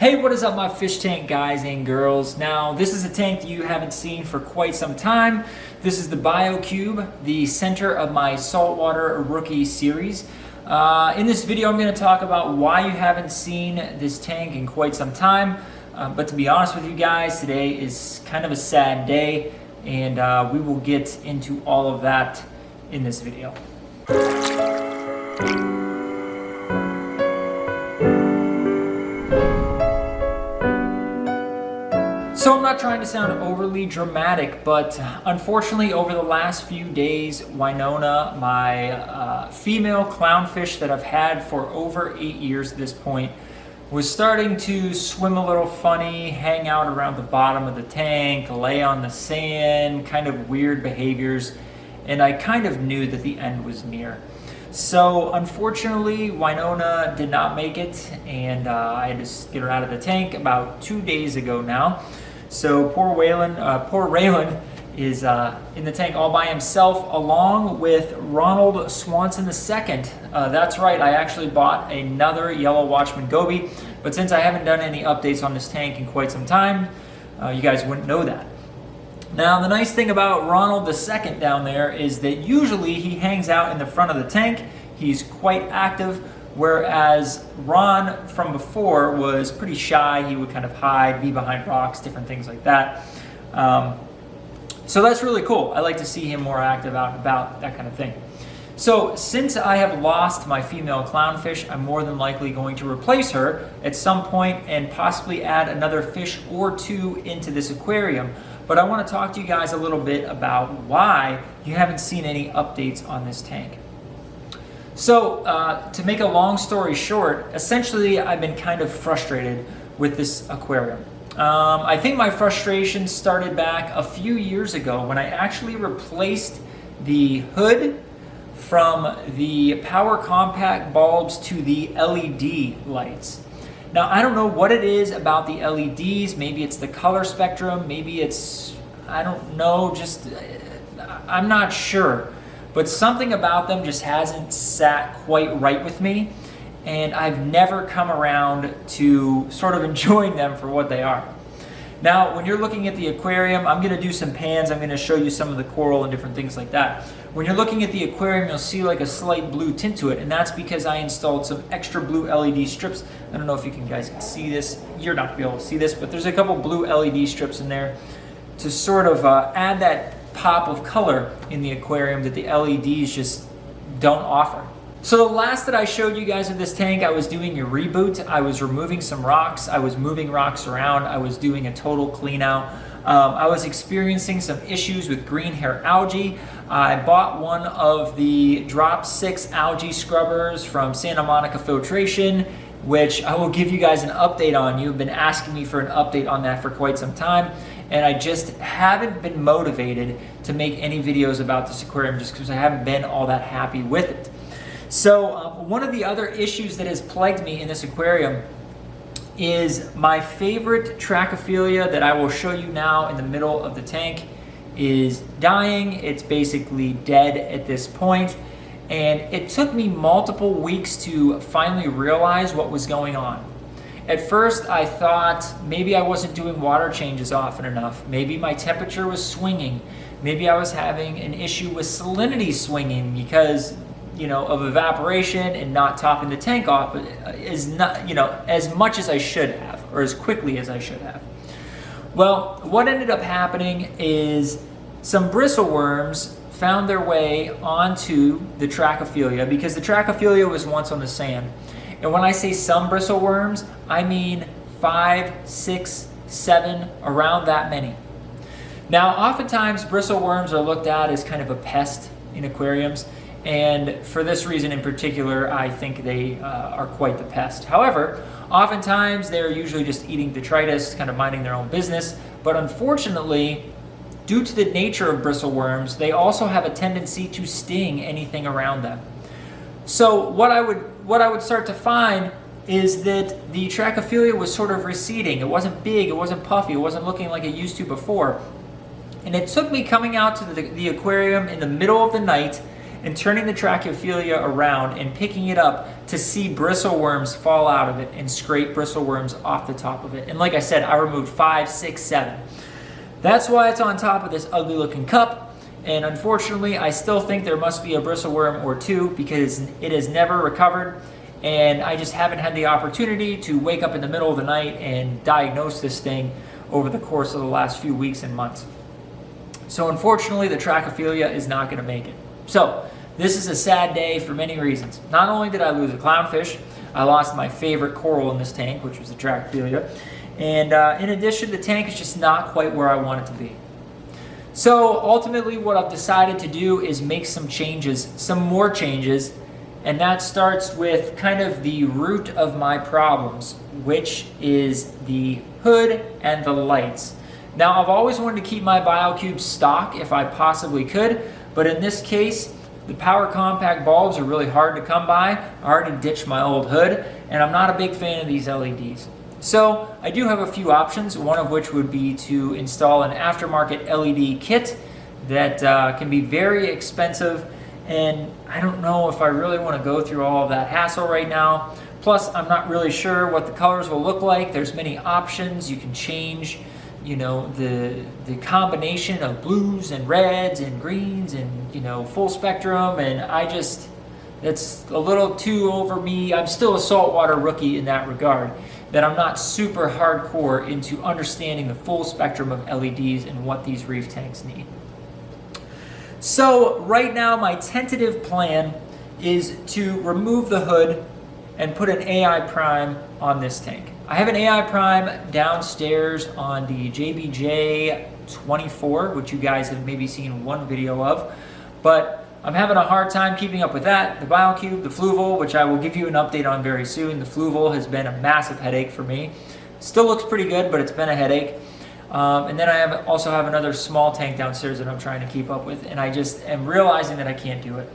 Hey, what is up my fish tank guys and girls? Now, this is a tank that you haven't seen for quite some time. This is the Biocube, the center of my Saltwater rookie series. In this video, I'm going to talk about why you haven't seen this tank in quite some time. But to be honest with you guys, today is kind of a sad day, and we will get into all of that in this video. So I'm not trying to sound overly dramatic, but unfortunately over the last few days, Winona, my female clownfish that I've had for over 8 years at this point, was starting to swim a little funny, hang out around the bottom of the tank, lay on the sand, kind of weird behaviors, and I kind of knew that the end was near. So unfortunately, Winona did not make it, and I had to get her out of the tank about 2 days ago now. So poor Raylan is in the tank all by himself, along with Ronald Swanson II. That's right, I actually bought another yellow Watchman goby, but since I haven't done any updates on this tank in quite some time, you guys wouldn't know that. Now, the nice thing about Ronald II down there is that usually he hangs out in the front of the tank. He's quite active, whereas Ron from before was pretty shy. He would kind of hide, be behind rocks, different things like that. So that's really cool. I like to see him more active out and about, that kind of thing. So since I have lost my female clownfish, I'm more than likely going to replace her at some point and possibly add another fish or two into this aquarium. But I want to talk to you guys a little bit about why you haven't seen any updates on this tank. So to make a long story short, essentially I've been kind of frustrated with this aquarium. I think my frustration started back a few years ago when I actually replaced the hood from the power compact bulbs to the LED lights. Now, I don't know what it is about the LEDs. Maybe it's the color spectrum. Maybe it's, I don't know, just, I'm not sure. But something about them just hasn't sat quite right with me. And I've never come around to sort of enjoying them for what they are. Now, when you're looking at the aquarium, I'm going to do some pans. I'm going to show you some of the coral and different things like that. When you're looking at the aquarium, you'll see like a slight blue tint to it, and that's because I installed some extra blue LED strips. I don't know if you guys can see this. You're not going to be able to see this, but there's a couple blue LED strips in there to sort of add that pop of color in the aquarium that the LEDs just don't offer. So the last that I showed you guys of this tank, I was doing a reboot. I was removing some rocks. I was moving rocks around. I was doing a total clean out. I was experiencing some issues with green hair algae. I bought one of the Drop 6 algae scrubbers from Santa Monica Filtration, which I will give you guys an update on. You've been asking me for an update on that for quite some time, and I just haven't been motivated to make any videos about this aquarium just because I haven't been all that happy with it. So one of the other issues that has plagued me in this aquarium is my favorite Trachophilia that I will show you now in the middle of the tank is dying. It's basically dead at this point. And it took me multiple weeks to finally realize what was going on. At first, I thought maybe I wasn't doing water changes often enough. Maybe my temperature was swinging. Maybe I was having an issue with salinity swinging because, you know, of evaporation and not topping the tank off is not, you know, as much as I should have or as quickly as I should have. Well, what ended up happening is some bristleworms found their way onto the Trachophilia because the Trachophilia was once on the sand. And when I say some bristleworms, I mean 5, 6, 7, around that many. Now, oftentimes bristleworms are looked at as kind of a pest in aquariums. And for this reason in particular, I think they are quite the pest. However, oftentimes they're usually just eating detritus, kind of minding their own business. But unfortunately, due to the nature of bristleworms, they also have a tendency to sting anything around them. So what I would start to find is that the Trachophilia was sort of receding. It wasn't big, it wasn't puffy, it wasn't looking like it used to before. And it took me coming out to the aquarium in the middle of the night and turning the Trachyphilia around and picking it up to see bristleworms fall out of it and scrape bristleworms off the top of it. And like I said, I removed 5, 6, 7. That's why it's on top of this ugly looking cup. And unfortunately, I still think there must be a bristleworm or two because it has never recovered. And I just haven't had the opportunity to wake up in the middle of the night and diagnose this thing over the course of the last few weeks and months. So unfortunately, the Trachyphilia is not going to make it. So this is a sad day for many reasons. Not only did I lose a clownfish, I lost my favorite coral in this tank, which was the Trachyphilia. And in addition, the tank is just not quite where I want it to be. So ultimately, what I've decided to do is make some changes, some more changes, and that starts with kind of the root of my problems, which is the hood and the lights. Now, I've always wanted to keep my Biocube stock if I possibly could, but in this case, the power compact bulbs are really hard to come by. I already ditched my old hood, and I'm not a big fan of these LEDs. So I do have a few options, one of which would be to install an aftermarket LED kit that can be very expensive, and I don't know if I really want to go through all of that hassle right now. Plus, I'm not really sure what the colors will look like. There's many options. You can change, you know, the combination of blues and reds and greens and, you know, full spectrum, and it's a little too over me. I'm still a saltwater rookie in that regard, that I'm not super hardcore into understanding the full spectrum of LEDs and what these reef tanks need. So right now, my tentative plan is to remove the hood and put an AI prime on this tank. I have an AI prime downstairs on the JBJ 24, which you guys have maybe seen one video of, but I'm having a hard time keeping up with that. The Biocube, the Fluval, which I will give you an update on very soon. The Fluval has been a massive headache for me. Still looks pretty good, but it's been a headache. And then I also have another small tank downstairs that I'm trying to keep up with, and I just am realizing that I can't do it.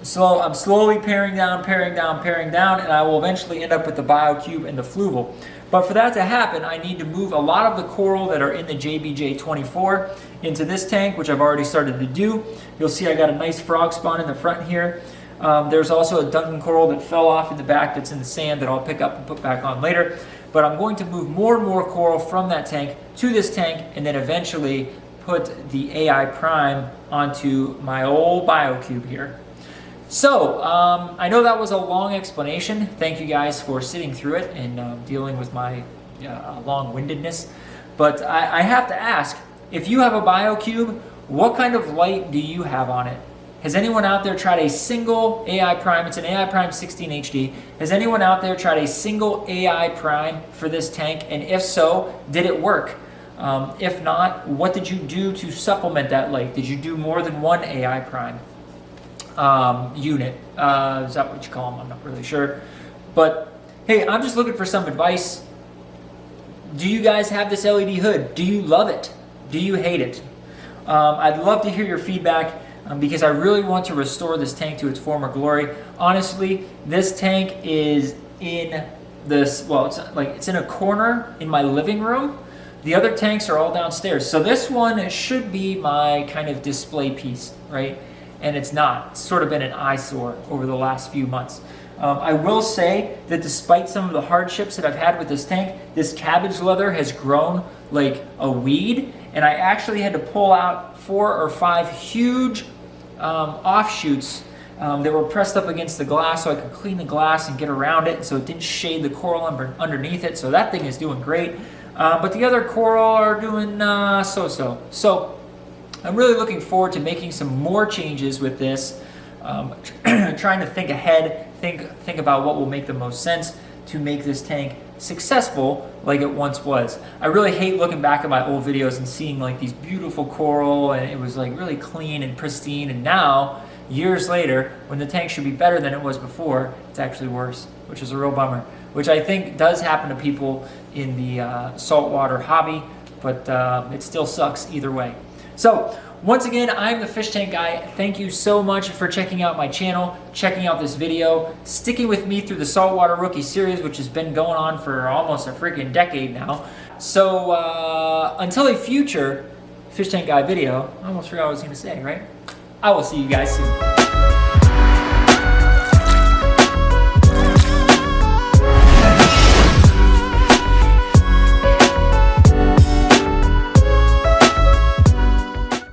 So I'm slowly paring down, and I will eventually end up with the Biocube and the Fluval. But for that to happen, I need to move a lot of the coral that are in the JBJ 24 into this tank, which I've already started to do. You'll see I got a nice frog spawn in the front here. There's also a Duncan coral that fell off in the back that's in the sand that I'll pick up and put back on later. But I'm going to move more and more coral from that tank to this tank, and then eventually put the AI prime onto my old Biocube here. So, I know that was a long explanation. Thank you guys for sitting through it and dealing with my long-windedness. But I have to ask, if you have a Biocube, what kind of light do you have on it? Has anyone out there tried a single AI prime? It's an AI prime 16 HD. Has anyone out there tried a single AI prime for this tank? And if so, did it work? If not, what did you do to supplement that light? Did you do more than one AI prime unit? Is that what you call them? I'm not really sure. But hey, I'm just looking for some advice. Do you guys have this LED hood? Do you love it? Do you hate it? I'd love to hear your feedback. Because I really want to restore this tank to its former glory. Honestly, this tank is in this, well, it's in a corner in my living room. The other tanks are all downstairs. So this one should be my kind of display piece, right? And it's not. It's sort of been an eyesore over the last few months. I will say that despite some of the hardships that I've had with this tank, this cabbage leather has grown like a weed, and I actually had to pull out 4 or 5 huge offshoots that were pressed up against the glass so I could clean the glass and get around it so it didn't shade the coral underneath it. So that thing is doing great. But the other coral are doing so-so. So I'm really looking forward to making some more changes with this. Trying to think ahead, think about what will make the most sense to make this tank successful like it once was. I really hate looking back at my old videos and seeing like these beautiful coral and it was like really clean and pristine, and now years later when the tank should be better than it was before, it's actually worse, which is a real bummer, which I think does happen to people in the saltwater hobby, but it still sucks either way. So once again, I'm the Fish Tank Guy. Thank you so much for checking out my channel, checking out this video, sticking with me through the Saltwater Rookie series, which has been going on for almost a freaking decade now. So until a future Fish Tank Guy video, I almost forgot what I was going to say, right? I will see you guys soon.